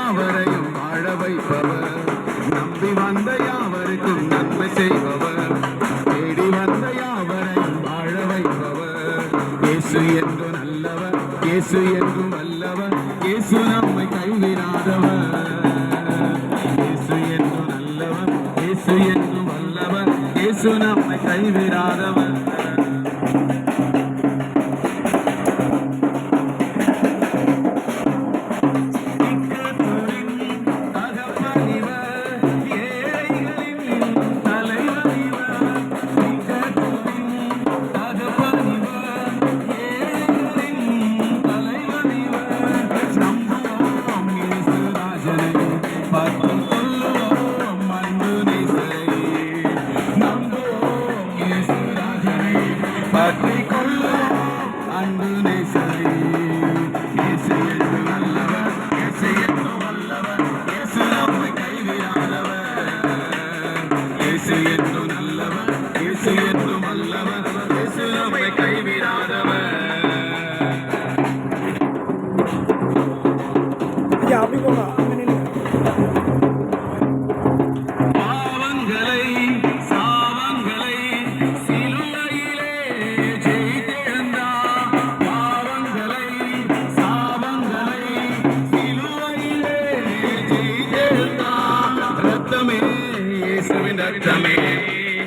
யாவரையும் வாழ வைப்பவர், நம்பி வந்த யாவருக்கும் நன்மை செய்பவர், தேடி வந்த யாவரையும் வாழ வைப்பவர். இயேசு என்று நல்லவர், இயேசு என்று வல்லவர், இயேசு நம்மை கைவிடாதவர். இயேசு என்று நல்லவர், இயேசு என்று வல்லவர், இயேசு நம்மை கைவிடாதவர்.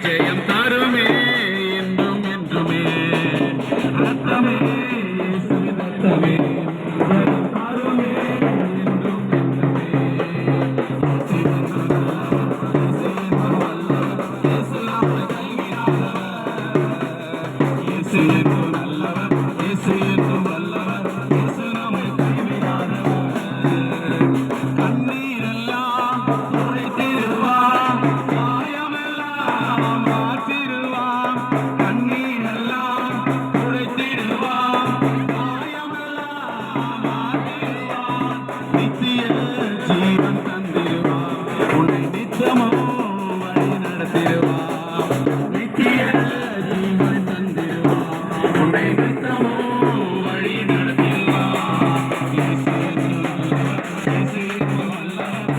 ஜெயம் தருமே என்றும் என்றுமே, ரத்தமே இயேசுவின் ரத்தமே, ஜெயம் தருமே என்றும் என்றுமே. இயேசு என்று நல்லவர், இயேசு என்று வல்லவர், இயேசு நம்மை கைவிடாதவர். கண்ணீரெல்லாம் துடைத்திடுவார், ஜீவன் தந்திடுவார், உன்னை நித்தமோ வழி நடத்திடுவார். நித்திய ஜீவன் தந்திடுவார், உன்னை நித்தமோ வழி நடத்திடுவார். இயேசு என்று நல்லவர், இயேசு என்று வல்லவர்,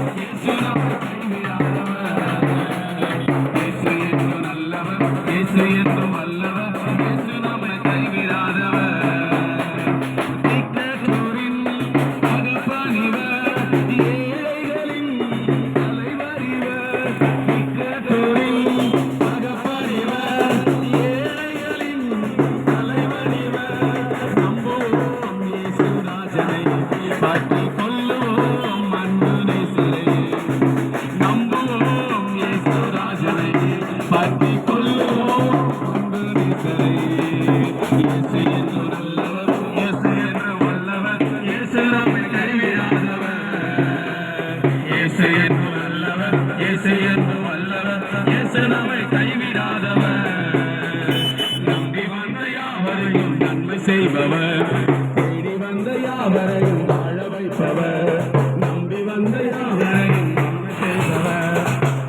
இயேசு நம்மை கைவிடாதவர். இயேசு என்று நல்லவர், இயேசு என்று வல்லவர், இயேசு நம்மை கைவிடாதவர். நம்பி வந்த யாவரையும் நன்மை செய்பவர், தேடி வந்த யாவரையும் வாழ வைப்பவர், நம்பி வந்த யாவரையும் நன்மை செய்பவர்,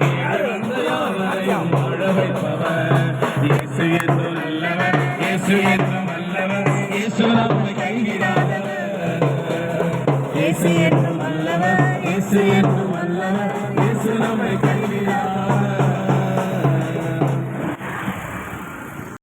தேடி வந்த யாவரையும் வாழ வைப்பவர். இயேசு என்று நல்லவர், இயேசு என்று வல்லவர், இயேசு நம்மை கைவிடாதவர். இயேசு என்று நல்லவர், இயேசு என்று